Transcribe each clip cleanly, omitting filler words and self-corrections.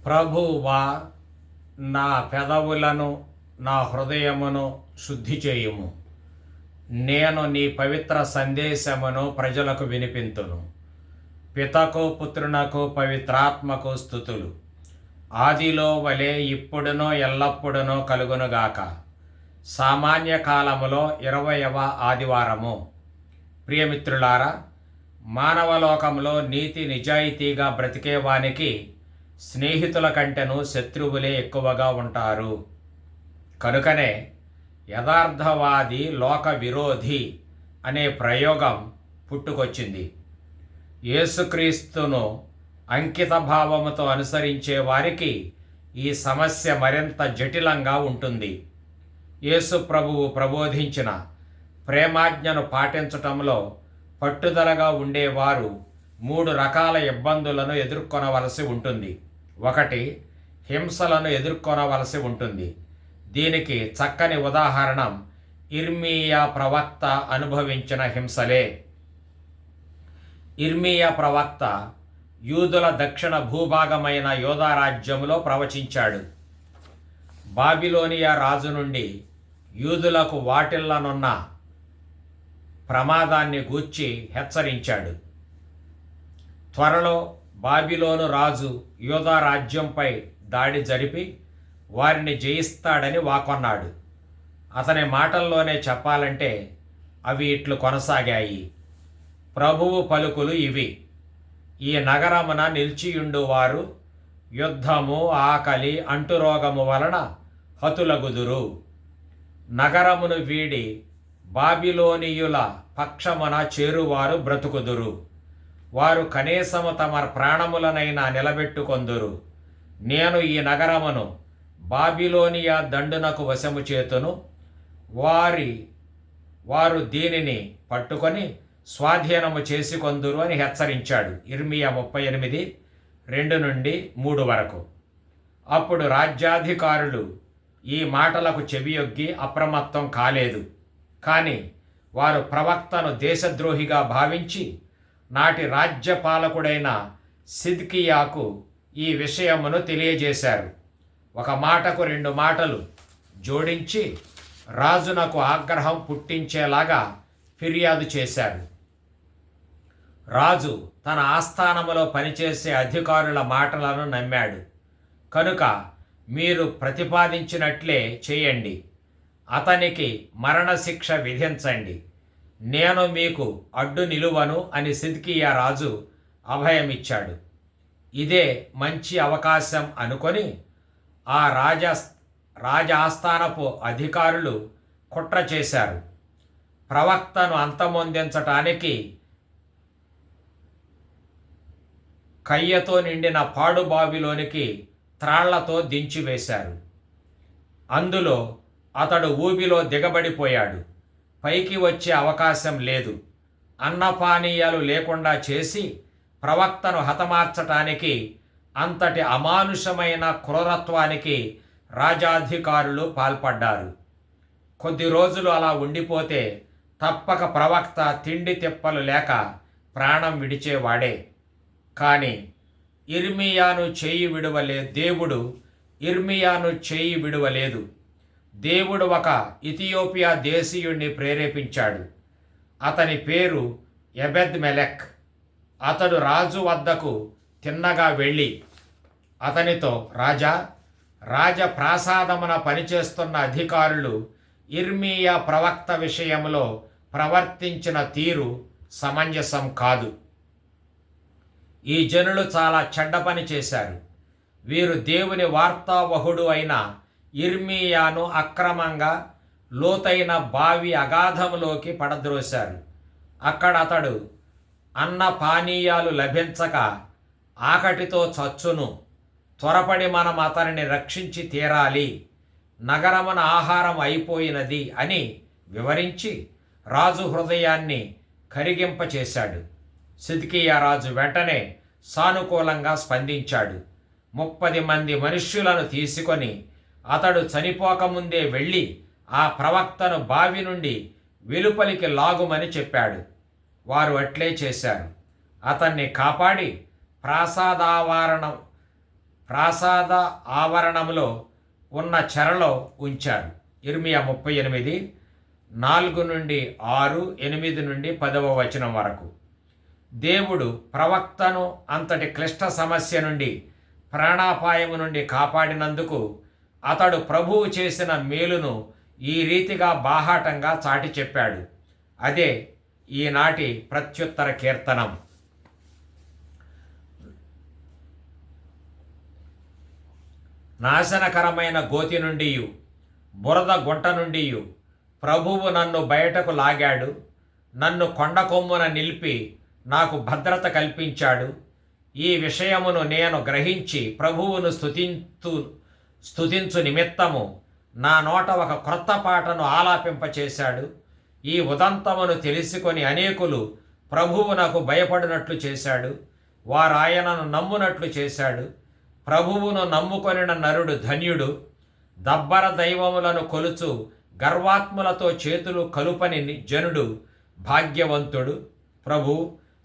ప్రభువా, నా పెదవులను నా హృదయమును శుద్ధి చేయుము. నేను నీ పవిత్ర సందేశమును ప్రజలకు వినిపింతును. పితకు పుత్రునకు పవిత్రాత్మకు స్తుతులు, ఆదిలో వలె ఇప్పుడునో ఎల్లప్పుడునో కలుగునుగాక. సామాన్య కాలములో 20వ ఆదివారము. ప్రియమిత్రులారా, మానవలోకంలో నీతి నిజాయితీగా బ్రతికేవానికి స్నేహితుల కంటెను శత్రువులే ఎక్కువగా ఉంటారు. కనుకనే యథార్థవాది లోక విరోధి అనే ప్రయోగం పుట్టుకొచ్చింది. యేసుక్రీస్తును అంకిత భావముతో అనుసరించే వారికి ఈ సమస్య మరింత జటిలంగా ఉంటుంది. యేసు ప్రభువు ప్రబోధించిన ప్రేమాజ్ఞను పాటించటంలో పట్టుదలగా ఉండేవారు 3 రకాల ఇబ్బందులను ఎదుర్కొనవలసి ఉంటుంది. 1. హింసలను ఎదుర్కొనవలసి ఉంటుంది. దీనికి చక్కని ఉదాహరణం ఇర్మీయా ప్రవక్త అనుభవించిన హింసలే. ఇర్మీయా ప్రవక్త యూదుల దక్షిణ భూభాగమైన యోధా రాజ్యములో ప్రవచించాడు. బాబిలోనియా రాజు నుండి యూదులకు వాటిల్లనున్న ప్రమాదాన్ని గూర్చి హెచ్చరించాడు. త్వరలో బాబిలోను రాజు యూదా రాజ్యంపై దాడి జరిపి వారిని జయిస్తాడని వాకొన్నాడు. అతని మాటల్లోనే చెప్పాలంటే అవి ఇట్లు కొనసాగాయి. ప్రభువు పలుకులు ఇవి: ఈ నగరమున నిలిచియుండువారు యుద్ధము, ఆకలి, అంటురోగము వలన హతులగుదురు. నగరమును వీడి బాబిలోనియుల పక్షమున చేరువారు బ్రతుకుదురు. వారు కనీసము తమ ప్రాణములనైనా నిలబెట్టుకొందురు. నేను ఈ నగరమును బాబిలోనియా దండునకు వశము చేతును. వారు దీనిని పట్టుకొని స్వాధీనము చేసుకొందురు అని హెచ్చరించాడు. ఇర్మీయా 38:2-3 వరకు. అప్పుడు రాజ్యాధికారులు ఈ మాటలకు చెవియొగ్గి అప్రమత్తం కాలేదు. కానీ వారు ప్రవక్తను దేశద్రోహిగా భావించి నాటి రాజ్యపాలకుడైన సిద్కియాకు ఈ విషయమును తెలియజేశారు. 1 మాటకు 2 మాటలు జోడించి రాజునకు ఆగ్రహం పుట్టించేలాగా ఫిర్యాదు చేశారు. రాజు తన ఆస్థానములో పనిచేసే అధికారుల మాటలను నమ్మాడు. కనుక మీరు ప్రతిపాదించినట్లే చేయండి, అతనికి మరణశిక్ష విధించండి, నేను మీకు అడ్డు నిలువను అని సిద్కియా రాజు అభయమిచ్చాడు. ఇదే మంచి అవకాశం అనుకొని ఆ రాజ ఆస్థానపు అధికారులు కుట్ర చేశారు. ప్రవక్తను అంతమొందించటానికి కయ్యతో నిండిన పాడుబావిలోనికి త్రాళ్లతో దించివేశారు. అందులో అతడు ఊబిలో దిగబడిపోయాడు. పైకి వచ్చే అవకాశం లేదు. అన్నపానీయాలు లేకుండా చేసి ప్రవక్తను హతమార్చటానికి అంతటి అమానుషమైన క్రూరత్వానికి రాజాధికారులు పాల్పడ్డారు. కొద్ది రోజులు అలా ఉండిపోతే తప్పక ప్రవక్త తిండి తిప్పలు లేక ప్రాణం విడిచేవాడే. కానీ దేవుడు ఇర్మీయాను చేయి విడువలేదు. దేవుడు ఒక ఇథియోపియా దేశీయుణ్ణి ప్రేరేపించాడు. అతని పేరు ఎబెద్మెలెక్. అతడు రాజు వద్దకు తిన్నగా వెళ్ళి అతనితో, రాజప్రాసాదమున పనిచేస్తున్న అధికారులు ఇర్మీయా ప్రవక్త విషయంలో ప్రవర్తించిన తీరు సమంజసం కాదు. ఈ జనులు చాలా చెడ్డ పని చేశారు. వీరు దేవుని వార్తావహుడు అయిన ఇర్మీయాను అక్రమంగా లోతైన బావి అగాధములోకి పడద్రోశారు. అక్కడ అతడు అన్న పానీయాలు లభించక ఆకటితో చచ్చును. త్వరపడి మనం అతనిని రక్షించి తీరాలి. నగరమున ఆహారం అయిపోయినది అని వివరించి రాజు హృదయాన్ని కరిగింపచేశాడు. సిద్కియా రాజు వెంటనే సానుకూలంగా స్పందించాడు. 30 మంది మనుష్యులను తీసుకొని అతడు చనిపోకముందే వెళ్ళి ఆ ప్రవక్తను బావి నుండి వెలుపలికి లాగుమని చెప్పాడు. వారు అట్లే చేశారు. అతన్ని కాపాడి ప్రాసాద ఆవరణంలో ఉన్న చెరలో ఉంచారు. ఇర్మియా 38 4-6, 8-10 వరకు. దేవుడు ప్రవక్తను అంతటి క్లిష్ట సమస్య నుండి, ప్రాణాపాయము నుండి కాపాడినందుకు అతడు ప్రభువు చేసిన మేలును ఈ రీతిగా బాహాటంగా చాటి చెప్పాడు. అదే ఈనాటి ప్రత్యుత్తర కీర్తనం. నాశనకరమైన గోతి నుండి, బురద గుంట నుండి ప్రభువు నన్ను బయటకు లాగాడు. నన్ను కొండ కొమ్మున నిలిపి నాకు భద్రత కల్పించాడు. ఈ విషయమును నేను గ్రహించి ప్రభువును స్తుతించు నిమిత్తము నా నోట ఒక క్రొత్త పాటను ఆలాపింపచేశాడు. ఈ ఉదంతమును తెలుసుకొని అనేకులు ప్రభువునకు భయపడినట్లు చేశాడు. వారు ఆయనను నమ్మునట్లు చేశాడు. ప్రభువును నమ్ముకొనిన నరుడు ధన్యుడు. దబ్బర దైవములను కొలుచు గర్వాత్ములతో చేతులు కలుపని జనుడు భాగ్యవంతుడు. ప్రభు,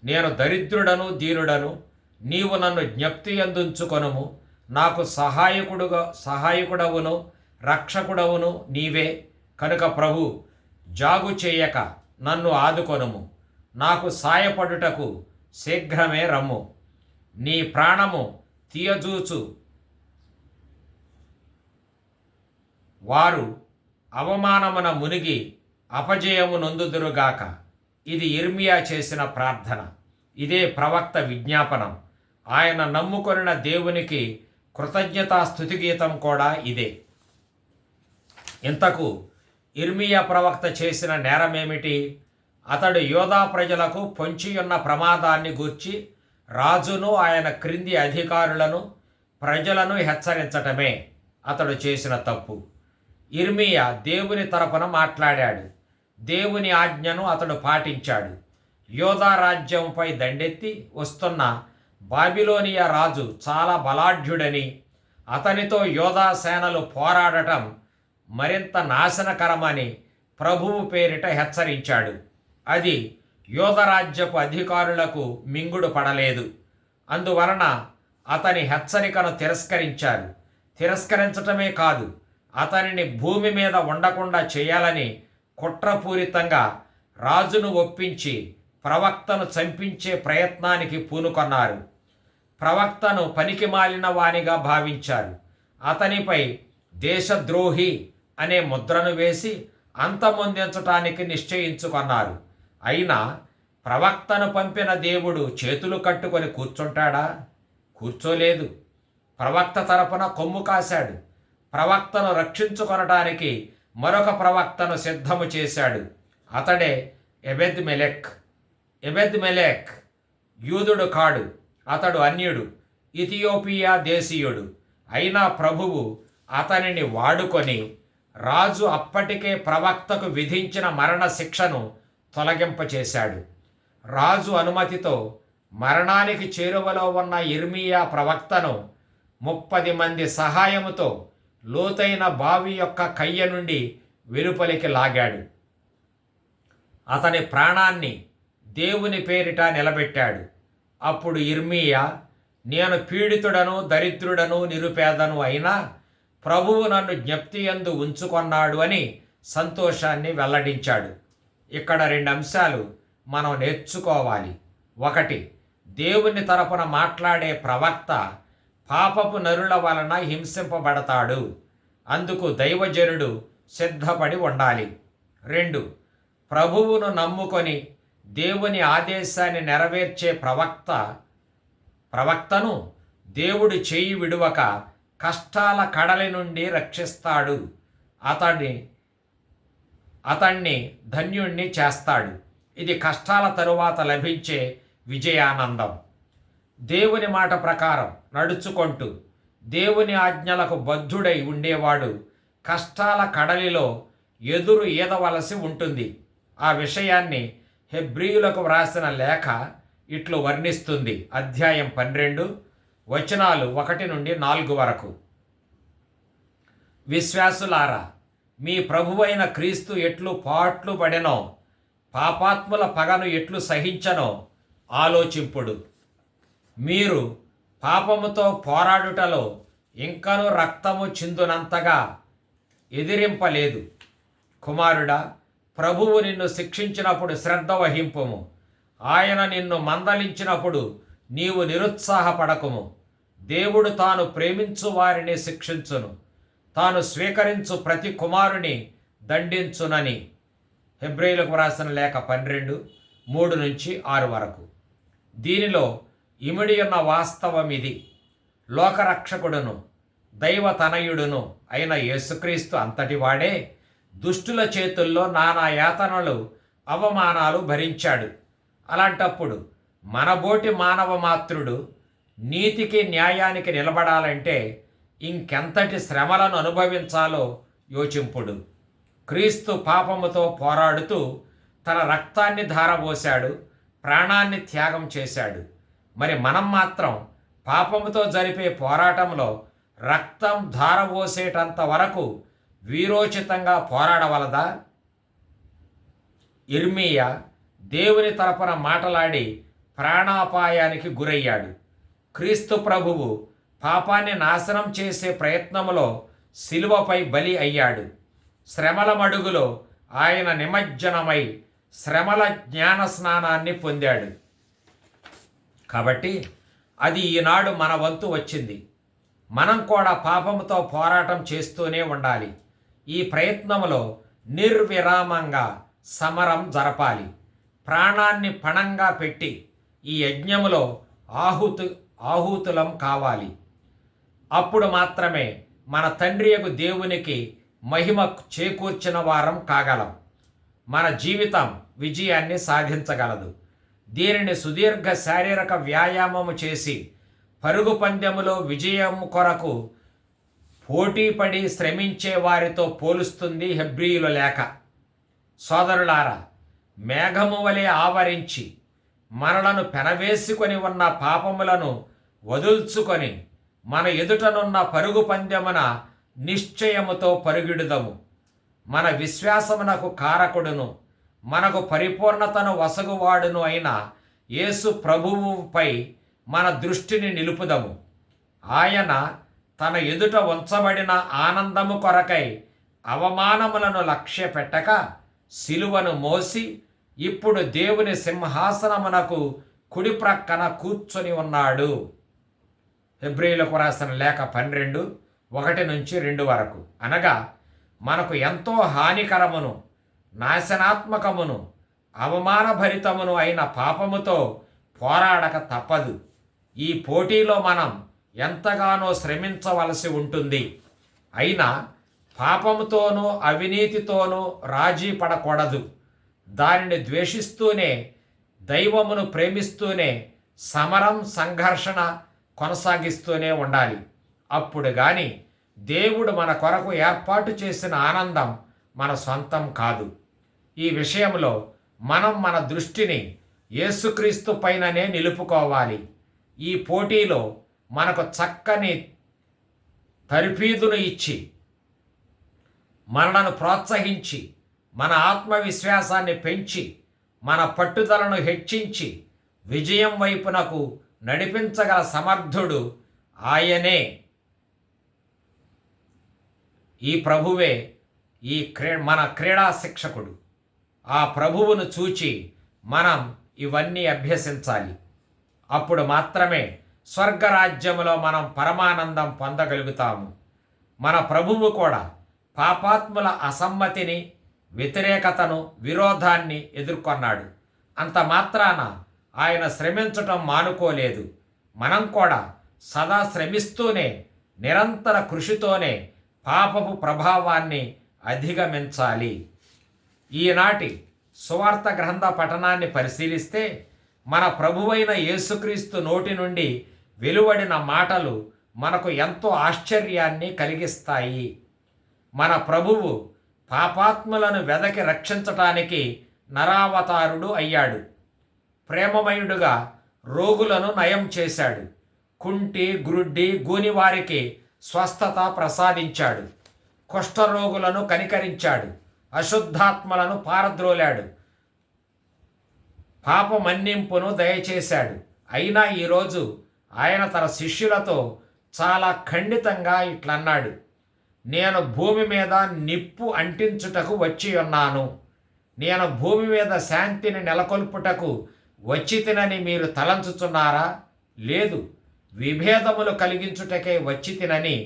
నేను దరిద్రుడను, దీనుడను. నీవు నన్ను జ్ఞప్తి యందుంచుకొనుము. నాకు సహాయకుడవును, రక్షకుడవును నీవే. కనుక ప్రభు, జాగు చేయక నన్ను ఆదుకొనుము. నాకు సాయపడుటకు శీఘ్రమే రమ్ము. నీ ప్రాణము తీయజూచు వారు అవమానమున మునిగి అపజయము నొందుదురుగాక. ఇది ఇర్మియా చేసిన ప్రార్థన. ఇదే ప్రవక్త విజ్ఞాపనం. ఆయన నమ్ముకొనిన దేవునికి కృతజ్ఞతాస్తుతి గీతం కూడా ఇదే. ఇంతకు ఇర్మియా ప్రవక్త చేసిన నేరమేమిటి? అతడు యోధా ప్రజలకు పొంచియున్న ప్రమాదాన్ని గూర్చి రాజును, ఆయన క్రింది అధికారులను, ప్రజలను హెచ్చరించటమే అతడు చేసిన తప్పు. ఇర్మియా దేవుని తరపున మాట్లాడాడు. దేవుని ఆజ్ఞను అతడు పాటించాడు. యోధా రాజ్యంపై దండెత్తి వస్తున్న బాబిలోనియా రాజు చాలా బలాఢ్యుడని, అతనితో యోధా సేనలు పోరాడటం మరింత నాశనకరమని ప్రభువు పేరిట హెచ్చరించాడు. అది యోధరాజ్యపు అధికారులకు మింగుడు పడలేదు. అందువలన అతని హెచ్చరికను తిరస్కరించారు. తిరస్కరించటమే కాదు, అతనిని భూమి మీద ఉండకుండా చేయాలని కుట్రపూరితంగా రాజును ఒప్పించి ప్రవక్తను చంపించే ప్రయత్నానికి పూనుకొన్నారు. ప్రవక్తను పనికిమాలిన వానిగా భావించారు. అతనిపై దేశద్రోహి అనే ముద్రను వేసి అంతమొందించటానికి నిశ్చయించుకున్నారు. అయినా ప్రవక్తను పంపిన దేవుడు చేతులు కట్టుకొని కూర్చుంటాడా? కూర్చోలేదు. ప్రవక్త తరపున కొమ్ము కాశాడు. ప్రవక్తను రక్షించుకొనటానికి మరొక ప్రవక్తను సిద్ధము చేశాడు. అతడే ఎబెద్మెలెక్ యూదుడు కాడు, అతడు అన్యుడు, ఇథియోపియా దేశీయుడు. అయినా ప్రభువు అతనిని వాడుకొని రాజు అప్పటికే ప్రవక్తకు విధించిన మరణ శిక్షను తొలగింపచేశాడు. రాజు అనుమతితో మరణానికి చేరువలో ఉన్న ఇర్మియా ప్రవక్తను 30 మంది సహాయముతో లోతైన బావి యొక్క కయ్య నుండి వెలుపలికి లాగాడు. అతని ప్రాణాన్ని దేవుని పేరిట నిలబెట్టాడు. అప్పుడు ఇర్మియా, నేను పీడితుడను, దరిద్రుడను, నిరుపేదను అయినా ప్రభువు నన్ను జ్ఞప్తియందు ఉంచుకొన్నాడు అని సంతోషాన్ని వెల్లడించాడు. ఇక్కడ 2 అంశాలు మనం నేర్చుకోవాలి. 1, దేవుని తరపున మాట్లాడే ప్రవక్త పాపపు నరుల వలన హింసింపబడతాడు. అందుకు దైవజనుడు సిద్ధపడి ఉండాలి. 2, ప్రభువును నమ్ముకొని దేవుని ఆదేశాన్ని నెరవేర్చే ప్రవక్తను దేవుడు చేయి విడువక కష్టాల కడలి నుండి రక్షిస్తాడు. అతన్ని ధన్యుణ్ణి చేస్తాడు. ఇది కష్టాల తరువాత లభించే విజయానందం. దేవుని మాట ప్రకారం నడుచుకుంటూ దేవుని ఆజ్ఞలకు బద్ధుడై ఉండేవాడు కష్టాల కడలిలో ఎదురు ఈదవలసి ఉంటుంది. ఆ విషయాన్ని హెబ్రీయులకు వ్రాసిన లేఖ ఇట్లు వర్ణిస్తుంది. అధ్యాయం 12 వచనాలు 1-4 వరకు. విశ్వాసులారా, మీ ప్రభువైన క్రీస్తు ఎట్లు పాట్లు పడెనో, పాపాత్ముల పగను ఎట్లు సహించనో ఆలోచింపుడు. మీరు పాపముతో పోరాడుటలో ఇంకను రక్తము చిందునంతగా ఎదిరింపలేదు. కుమారుడా, ప్రభువు నిన్ను శిక్షించినప్పుడు శ్రద్ధ వహింపుము. ఆయన నిన్ను మందలించినప్పుడు నీవు నిరుత్సాహపడకుము. దేవుడు తాను ప్రేమించు వారిని శిక్షించును, తాను స్వీకరించు ప్రతి కుమారుని దండించునని. హెబ్రీయులకు వ్రాసిన లేఖ 12:3-6 వరకు. దీనిలో ఇమిడి ఉన్న వాస్తవం ఇది. లోకరక్షకుడును దైవతనయుడును అయిన యేసుక్రీస్తు అంతటివాడే దుష్టుల చేతుల్లో నానా యాతనలు అవమానాలు భరించాడు. అలాంటప్పుడు మనబోటి మానవ మాత్రుడు నీతికి న్యాయానికి నిలబడాలంటే ఇంకెంతటి శ్రమలను అనుభవించాలో యోచింపుడు. క్రీస్తు పాపముతో పోరాడుతూ తన రక్తాన్ని ధారపోశాడు, ప్రాణాన్ని త్యాగం చేశాడు. మరి మనం మాత్రం పాపముతో జరిపే పోరాటంలో రక్తం ధారపోసేటంత వరకు వీరోచితంగా పోరాడవలదా? ఇర్మీయా దేవుని తరపున మాటలాడి ప్రాణాపాయానికి గురయ్యాడు. క్రీస్తు ప్రభువు పాపాన్ని నాశనం చేసే ప్రయత్నములో శిలువపై బలి అయ్యాడు. శ్రమల మడుగులో ఆయన నిమజ్జనమై శ్రమల జ్ఞాన స్నానాన్ని పొందాడు. కాబట్టి అది ఈనాడు మన వంతు వచ్చింది. మనం కూడా పాపముతో పోరాటం చేస్తూనే ఉండాలి. ఈ ప్రయత్నంలో నిర్విరామంగా సమరం జరపాలి. ప్రాణాన్ని పణంగా పెట్టి ఈ యజ్ఞములో ఆహుతులం కావాలి. అప్పుడు మాత్రమే మన తండ్రియగు దేవునికి మహిమ చేకూర్చిన వారం కాగలం. మన జీవితం విజయాన్ని సాధించగలదు. దీనిని సుదీర్ఘ శారీరక వ్యాయామము చేసి పరుగు పందెములో విజయం కొరకు పోటీపడి శ్రమించే వారితో పోలుస్తుంది హెబ్రీయుల లేఖ. సోదరులారా, మేఘము వలె ఆవరించి మనలను పెనవేసుకొని ఉన్న పాపములను వదుల్చుకొని మన ఎదుటనున్న పరుగు పందెమున నిశ్చయముతో పరుగిడుదము. మన విశ్వాసమునకు కారకుడును మనకు పరిపూర్ణతను వసగువాడును అయిన యేసు ప్రభువుపై మన దృష్టిని నిలుపుదము. ఆయన తన ఎదుట ఉంచబడిన ఆనందము కొరకై అవమానములను లక్ష్య పెట్టక శిలువను మోసి ఇప్పుడు దేవుని సింహాసనమునకు కుడి ప్రక్కన కూర్చొని ఉన్నాడు. హెబ్రీయులకు రాసిన లేఖ 12:1-2 వరకు. అనగా మనకు ఎంతో హానికరమును నాశనాత్మకమును అవమానభరితమును అయిన పాపముతో పోరాడక తప్పదు. ఈ పోటీలో మనం ఎంతగానో శ్రమించవలసి ఉంటుంది. అయినా పాపముతోనూ అవినీతితోనూ రాజీ పడకూడదు. దానిని ద్వేషిస్తూనే, దైవమును ప్రేమిస్తూనే సమరం సంఘర్షణ కొనసాగిస్తూనే ఉండాలి. అప్పుడు గాని దేవుడు మన కొరకు ఏర్పాటు చేసిన ఆనందం మన సొంతం కాదు. ఈ విషయంలో మనం మన దృష్టిని యేసుక్రీస్తు పైననే నిలుపుకోవాలి. ఈ పోటీలో మనకు చక్కని తర్ఫీదును ఇచ్చి మనలను ప్రోత్సహించి మన ఆత్మవిశ్వాసాన్ని పెంచి మన పట్టుదలను హెచ్చించి విజయం వైపునకు నడిపించగల సమర్థుడు ఆయనే. ఈ ప్రభువే మన క్రీడా శిక్షకుడు. ఆ ప్రభువును చూచి మనం ఇవన్నీ అభ్యసించాలి. అప్పుడు మాత్రమే స్వర్గరాజ్యములో మనం పరమానందం పొందగలుగుతాము. మన ప్రభువు కూడా పాపాత్ముల అసమ్మతిని, వ్యతిరేకతను, విరోధాన్ని ఎదుర్కొన్నాడు. అంత మాత్రాన ఆయన శ్రమించటం మానుకోలేదు. మనం కూడా సదా శ్రమిస్తూనే, నిరంతర కృషితోనే పాపపు ప్రభావాన్ని అధిగమించాలి. ఈనాటి సువార్త గ్రంథ పఠనాన్ని పరిశీలిస్తే మన ప్రభువైన యేసుక్రీస్తు నోటి నుండి వెలువడిన మాటలు మనకు ఎంతో ఆశ్చర్యాన్ని కలిగిస్తాయి. మన ప్రభువు పాపాత్ములను వెదకి రక్షించటానికి నరావతారుడు అయ్యాడు. ప్రేమమయుడుగా రోగులను నయం చేశాడు. కుంటి, గ్రుడ్డి, గూనివారికి స్వస్థత ప్రసాదించాడు. కుష్ఠరోగులను కనికరించాడు. అశుద్ధాత్మలను పారద్రోలాడు. పాప మన్నింపును దయచేశాడు. అయినా ఈరోజు ఆయన తన శిష్యులతో చాలా ఖండితంగా ఇట్లన్నాడు, నేను భూమి మీద నిప్పు అంటించుటకు వచ్చి ఉన్నాను. నేను భూమి మీద శాంతిని నెలకొల్పుటకు వచ్చి తినని మీరు తలంచుచున్నారా? లేదు, విభేదములు కలిగించుటకే వచ్చి తినని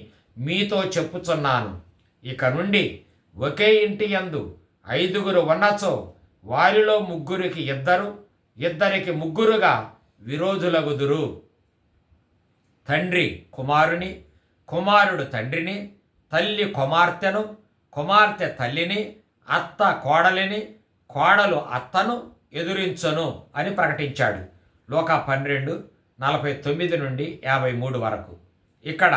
మీతో చెప్పుచున్నాను. ఇక నుండి ఒకే ఇంటి యందు 5 ఉన్నచో వారిలో ముగ్గురికి ఇద్దరు, ఇద్దరికి ముగ్గురుగా విరోధులగుదురు. తండ్రి కుమారుని, కుమారుడు తండ్రిని, తల్లి కుమార్తెను, కుమార్తె తల్లిని, అత్త కోడలిని, కోడలు అత్తను ఎదురించను అని ప్రకటించాడు. లూకా 12:49 నుండి 53 వరకు. ఇక్కడ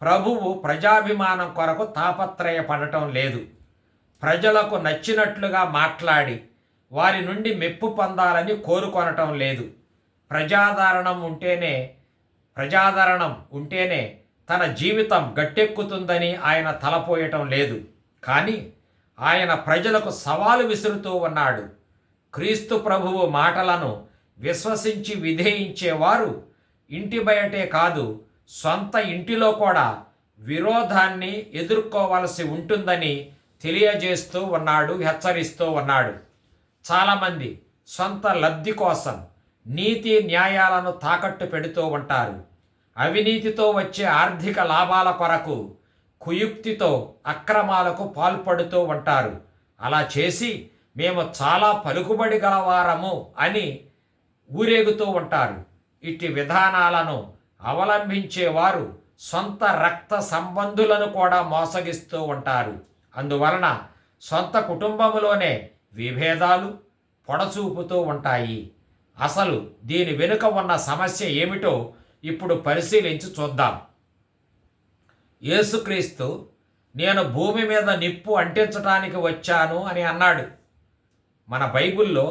ప్రభువు ప్రజాభిమానం కొరకు తాపత్రయపడటం లేదు. ప్రజలకు నచ్చినట్లుగా మాట్లాడి వారి నుండి మెప్పు పొందాలని కోరుకొనటం లేదు. ప్రజాదరణం ఉంటేనే తన జీవితం గట్టెక్కుతుందని ఆయన తలపోయటం లేదు. కానీ ఆయన ప్రజలకు సవాలు విసురుతూ ఉన్నాడు. క్రీస్తు ప్రభువు మాటలను విశ్వసించి విధేయించేవారు ఇంటి బయటే కాదు, సొంత ఇంటిలో కూడా విరోధాన్ని ఎదుర్కోవలసి ఉంటుందని తెలియజేస్తూ ఉన్నాడు, హెచ్చరిస్తూ ఉన్నాడు. చాలామంది సొంత లబ్ధి కోసం నీతి న్యాయాలను తాకట్టు పెడుతూ ఉంటారు. అవినీతితో వచ్చే ఆర్థిక లాభాల కొరకు కుయుక్తితో అక్రమాలకు పాల్పడుతూ ఉంటారు. అలా చేసి మేము చాలా పలుకుబడి గలవారము అని ఊరేగుతూ ఉంటారు. ఇట్టి విధానాలను అవలంబించేవారు సొంత రక్త సంబంధులను కూడా మోసగిస్తూ ఉంటారు. అందువలన సొంత కుటుంబములోనే విభేదాలు పొడచూపుతూ ఉంటాయి. అసలు దీని వెనుక ఉన్న సమస్య ఏమిటో ఇప్పుడు పరిశీలించి చూద్దాం. యేసుక్రీస్తు నేను భూమి మీద నిప్పు అంటించటానికి వచ్చాను అని అన్నాడు. మన బైబిల్లో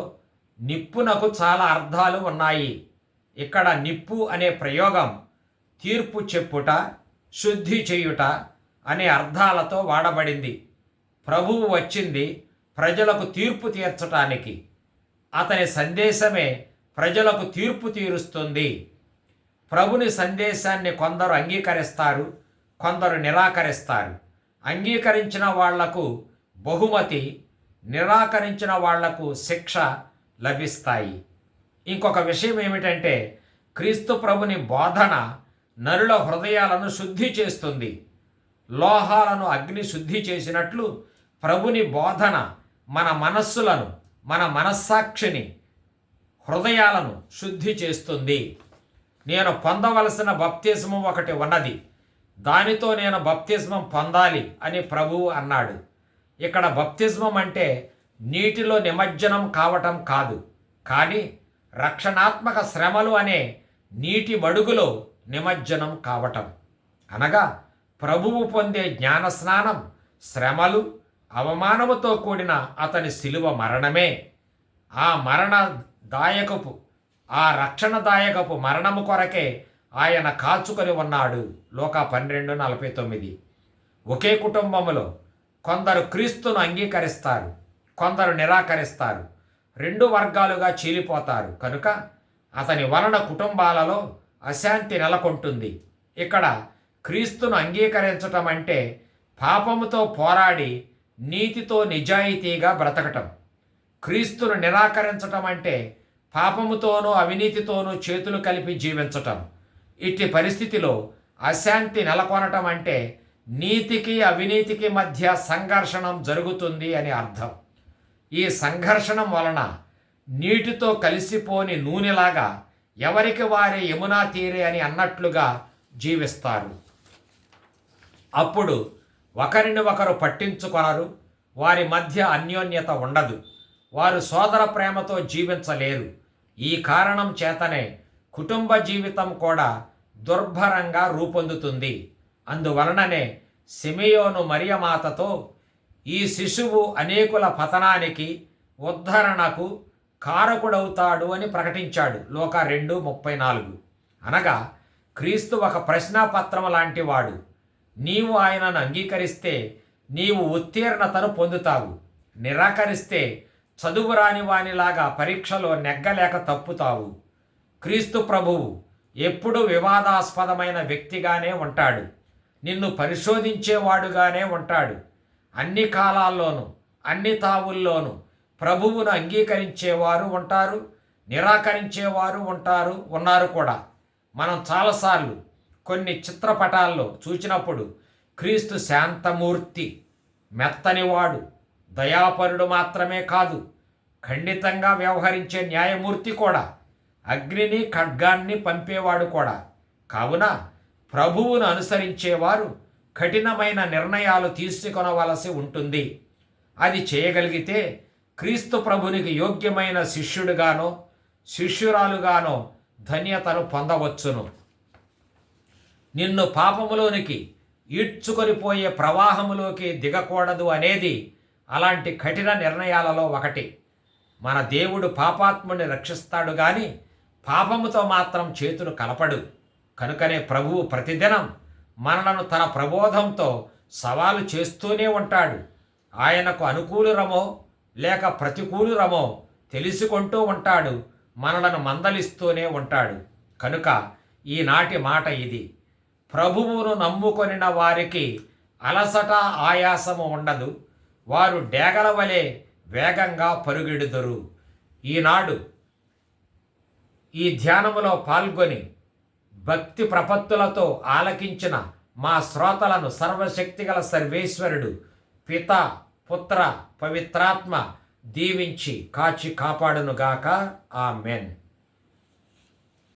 నిప్పునకు చాలా అర్థాలు ఉన్నాయి. ఇక్కడ నిప్పు అనే ప్రయోగం తీర్పు చెప్పుట, శుద్ధి చేయుట అనే అర్థాలతో వాడబడింది. ప్రభువు వచ్చింది ప్రజలకు తీర్పు తీర్చటానికి. అతని సందేశమే ప్రజలకు తీర్పు తీరుస్తుంది. ప్రభుని సందేశాన్ని కొందరు అంగీకరిస్తారు, కొందరు నిరాకరిస్తారు. అంగీకరించిన వాళ్లకు బహుమతి, నిరాకరించిన వాళ్లకు శిక్ష లభిస్తాయి. ఇంకొక విషయం ఏమిటంటే, క్రీస్తు ప్రభుని బోధన నరుల హృదయాలను శుద్ధి చేస్తుంది. లోహాలను అగ్ని శుద్ధి చేసినట్లు ప్రభుని బోధన మన మనస్సులను, మన మనస్సాక్షిని, హృదయాలను శుద్ధి చేస్తుంది. నేను పొందవలసిన బప్తిస్మం ఒకటి ఉన్నది, దానితో నేను బప్తిస్మం పొందాలి అని ప్రభువు అన్నాడు. ఇక్కడ బప్తిస్మం అంటే నీటిలో నిమజ్జనం కావటం కాదు, కానీ రక్షణాత్మక శ్రమలు అనే నీటి మడుగులో నిమజ్జనం కావటం. అనగా ప్రభువు పొందే జ్ఞానస్నానం, శ్రమలు, అవమానముతో కూడిన అతని శిలువ మరణమే. ఆ రక్షణదాయకపు మరణము కొరకే ఆయన కాచుకొని ఉన్నాడు. లూకా 12:49. ఒకే కుటుంబములో కొందరు క్రీస్తును అంగీకరిస్తారు, కొందరు నిరాకరిస్తారు. 2 వర్గాలుగా చీలిపోతారు. కనుక అతని వలన కుటుంబాలలో అశాంతి నెలకొంటుంది. ఇక్కడ క్రీస్తును అంగీకరించటం అంటే పాపముతో పోరాడి నీతితో నిజాయితీగా బ్రతకటం. క్రీస్తును నిరాకరించటం అంటే పాపముతోనూ అవినీతితోనూ చేతులు కలిపి జీవించటం. ఇట్టి పరిస్థితిలో అశాంతి నెలకొనటం అంటే నీతికి అవినీతికి మధ్య సంఘర్షణం జరుగుతుంది అని అర్థం. ఈ సంఘర్షణం వలన నీటితో కలిసిపోని నూనెలాగా ఎవరికి వారే యమునా తీరే అని అన్నట్లుగా జీవిస్తారు. అప్పుడు ఒకరిని ఒకరు పట్టించుకొనరు, వారి మధ్య అన్యోన్యత ఉండదు, వారు సోదర ప్రేమతో జీవించలేరు. ఈ కారణం చేతనే కుటుంబ జీవితం కూడా దుర్భరంగా రూపొందుతుంది. అందువలననే సిమెయోను మరియమాతతో ఈ శిశువు అనేకుల పతనానికి, ఉద్ధరణకు కారకుడవుతాడు అని ప్రకటించాడు. లూకా 2:34. అనగా క్రీస్తు ఒక ప్రశ్నాపత్రం లాంటి వాడు. నీవు ఆయనను అంగీకరిస్తే నీవు ఉత్తీర్ణతను పొందుతావు, నిరాకరిస్తే చదువు రాని వానిలాగా పరీక్షలో నెగ్గలేక తప్పుతావు. క్రీస్తు ప్రభువు ఎప్పుడూ వివాదాస్పదమైన వ్యక్తిగానే ఉంటాడు. నిన్ను పరిశోధించేవాడుగానే ఉంటాడు. అన్ని కాలాల్లోనూ అన్ని తావుల్లోనూ ప్రభువును అంగీకరించేవారు ఉంటారు, నిరాకరించేవారు ఉన్నారు కూడా. మనం చాలాసార్లు కొన్ని చిత్రపటాల్లో చూచినప్పుడు క్రీస్తు శాంతమూర్తి, మెత్తనివాడు, దయాపరుడు మాత్రమే కాదు, ఖండితంగా వ్యవహరించే న్యాయమూర్తి కూడా, అగ్నిని ఖడ్గాన్ని పంపేవాడు కూడా. కావున ప్రభువును అనుసరించేవారు కఠినమైన నిర్ణయాలు తీసుకొనవలసి ఉంటుంది. అది చేయగలిగితే క్రీస్తు ప్రభునికి యోగ్యమైన శిష్యుడుగానో శిష్యురాలుగానో ధన్యతను పొందవచ్చును. నిన్ను పాపములోనికి ఈడ్చుకొని పోయే ప్రవాహములోకి దిగకూడదు అనేది అలాంటి కఠిన నిర్ణయాలలో ఒకటి. మన దేవుడు పాపాత్ముని రక్షిస్తాడు గాని పాపముతో మాత్రం చేతులు కలపడు. కనుకనే ప్రభువు ప్రతిదినం మనలను తన ప్రబోధంతో సవాలు చేస్తూనే ఉంటాడు. ఆయనకు అనుకూలురమో లేక ప్రతికూలురమో తెలుసుకుంటూ ఉంటాడు. మనలను మందలిస్తూనే ఉంటాడు. కనుక ఈనాటి మాట ఇది: ప్రభువును నమ్ముకొనిన వారికి అలసట ఆయాసము ఉండదు. వారు డేగల వలె వేగంగా పరుగెడుదురు. ఈనాడు ఈ ధ్యానములో పాల్గొని భక్తి ప్రపత్తులతో ఆలకించిన మా శ్రోతలను సర్వశక్తిగల సర్వేశ్వరుడు పిత, పుత్ర, పవిత్రాత్మ దీవించి కాచి కాపాడునుగాక. ఆమెన్.